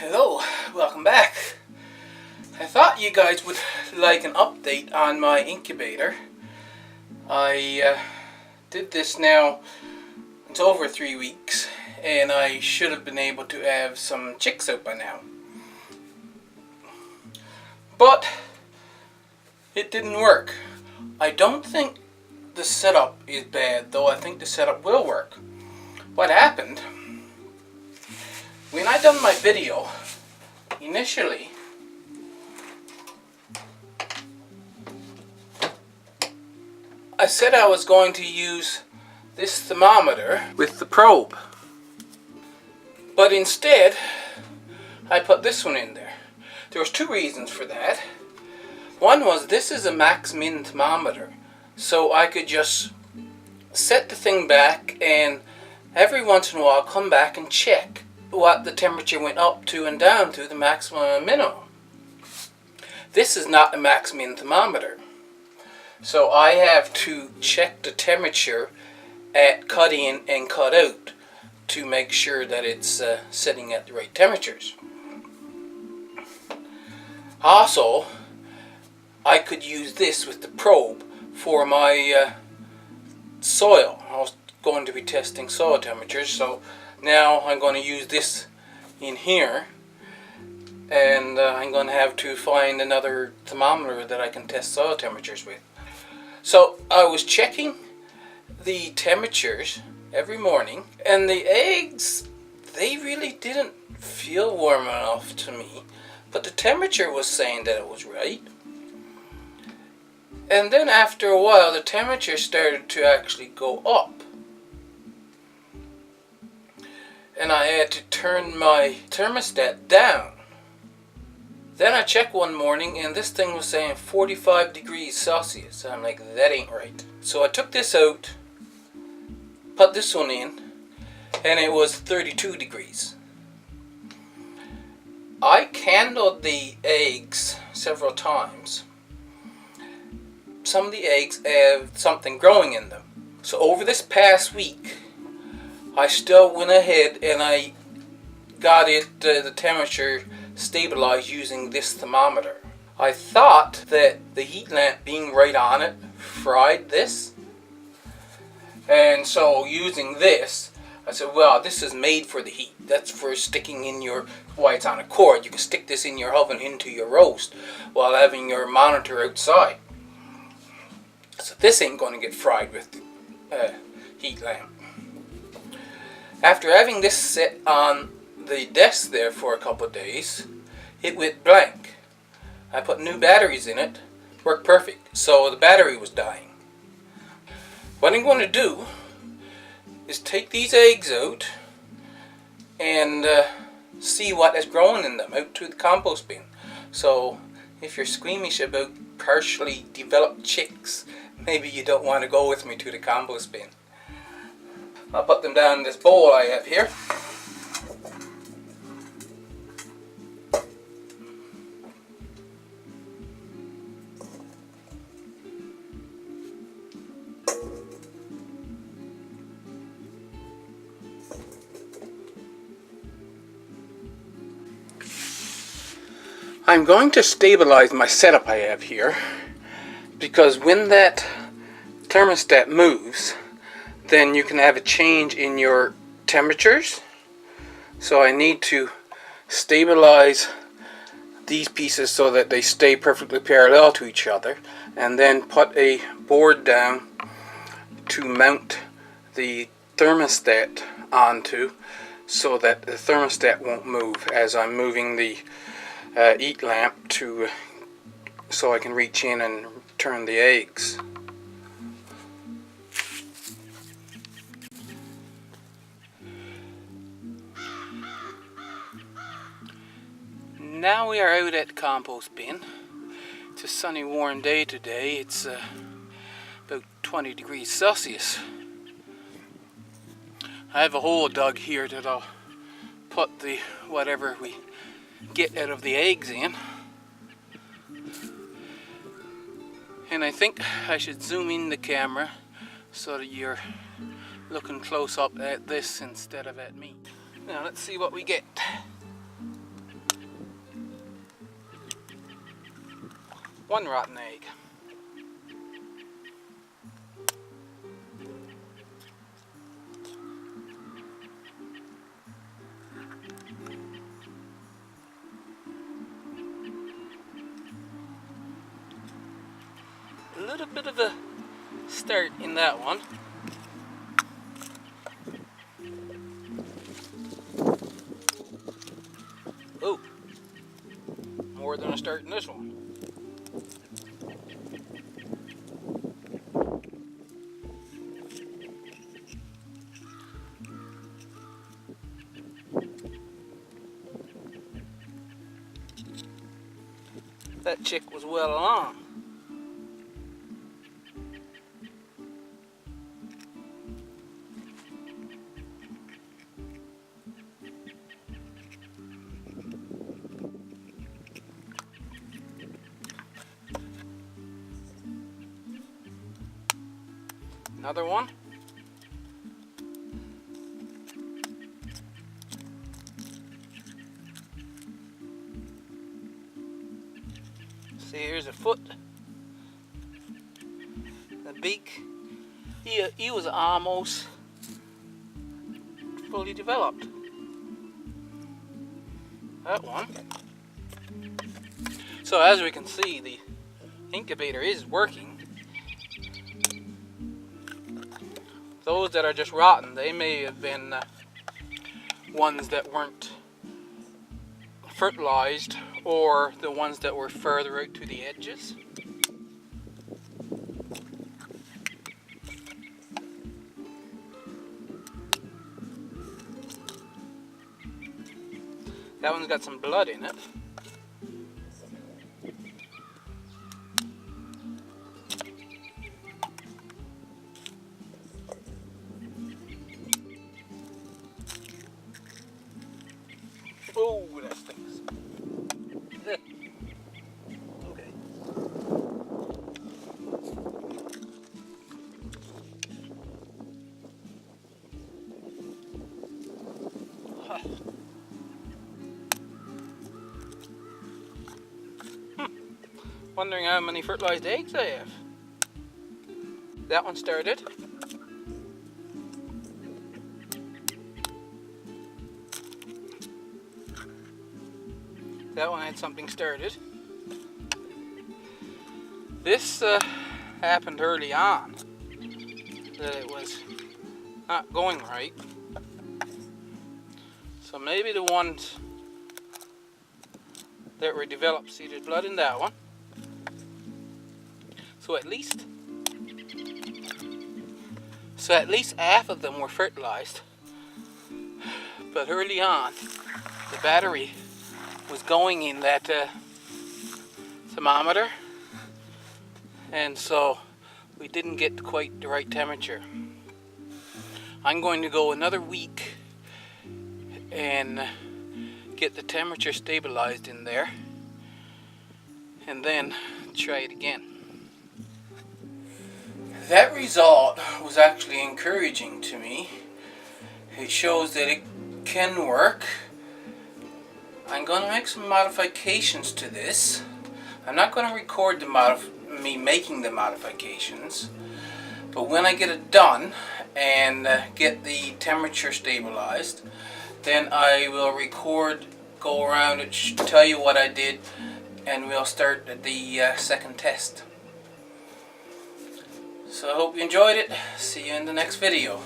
Hello, welcome back. I thought you guys would like an update on my incubator. I did this now, it's over 3 weeks, and I should have been able to have some chicks out by now. But it didn't work. I don't think the setup is bad, though I think the setup will work. What happened, when I done my video, initially, I said I was going to use this thermometer with the probe. But instead, I put this one in there. There was two reasons for that. One was this is a max-min thermometer, so I could just set the thing back and every once in a while come back and check what the temperature went up to and down to the maximum and minimum. This is not a max-min thermometer, so I have to check the temperature at cut in and cut out to make sure that it's setting at the right temperatures. Also, I could use this with the probe for my soil. I was going to be testing soil temperatures, so now I'm going to use this in here, and I'm going to have to find another thermometer that I can test soil temperatures with. So I was checking the temperatures every morning, and the eggs, they really didn't feel warm enough to me, but the temperature was saying that it was right. And then after a while the temperature started to actually go up, and I had to turn my thermostat down. Then I checked one morning and this thing was saying 45 degrees Celsius. I'm like, that ain't right. So I took this out, put this one in, and it was 32 degrees. I candled the eggs several times. Some of the eggs have something growing in them. So over this past week, I still went ahead and I got it the temperature stabilized using this thermometer. I thought that the heat lamp being right on it fried this, and so using this, I said, well, this is made for the heat. That's for sticking in your, why it's on a cord. You can stick this in your oven into your roast while having your monitor outside. So this ain't going to get fried with the heat lamp. After having this set on the desk there for a couple of days, it went blank. I put new batteries in it, worked perfect, so the battery was dying. What I'm going to do is take these eggs out and see what is growing in them out to the compost bin. So if you're squeamish about partially developed chicks, maybe you don't want to go with me to the compost bin. I'll put them down in this bowl I have here. I'm going to stabilize my setup I have here, because when that thermostat moves, then you can have a change in your temperatures. So I need to stabilize these pieces so that they stay perfectly parallel to each other, and then put a board down to mount the thermostat onto, so that the thermostat won't move as I'm moving the heat lamp to, so I can reach in and turn the eggs. Now we are out at the compost bin. It's a sunny, warm day today. It's about 20 degrees Celsius. I have a hole dug here that I'll put the whatever we get out of the eggs in. And I think I should zoom in the camera so that you're looking close up at this instead of at me. Now let's see what we get. One rotten egg. A little bit of a start in that one. Oh, more than a start in this one. That chick was well along. Another one. See, here's a foot. The beak. He was almost fully developed. That one. So as we can see, the incubator is working. Those that are just rotten, they may have been ones that weren't fertilized, or the ones that were further out to the edges. That one's got some blood in it. Oh, that stinks. Okay. Wondering how many fertilized eggs I have. That one started. That one had something started. This happened early on, that it was not going right. So maybe the ones that were developed seeded blood in that one. So at least half of them were fertilized. But early on, the battery was going in that thermometer, and so we didn't get quite the right temperature. I'm going to go another week and get the temperature stabilized in there, and then try it again. That result was actually encouraging to me. It shows that it can work. I'm going to make some modifications to this. I'm not going to record me making the modifications, but when I get it done and get the temperature stabilized, then I will record, go around and tell you what I did, and we'll start the second test. So I hope you enjoyed it. See you in the next video.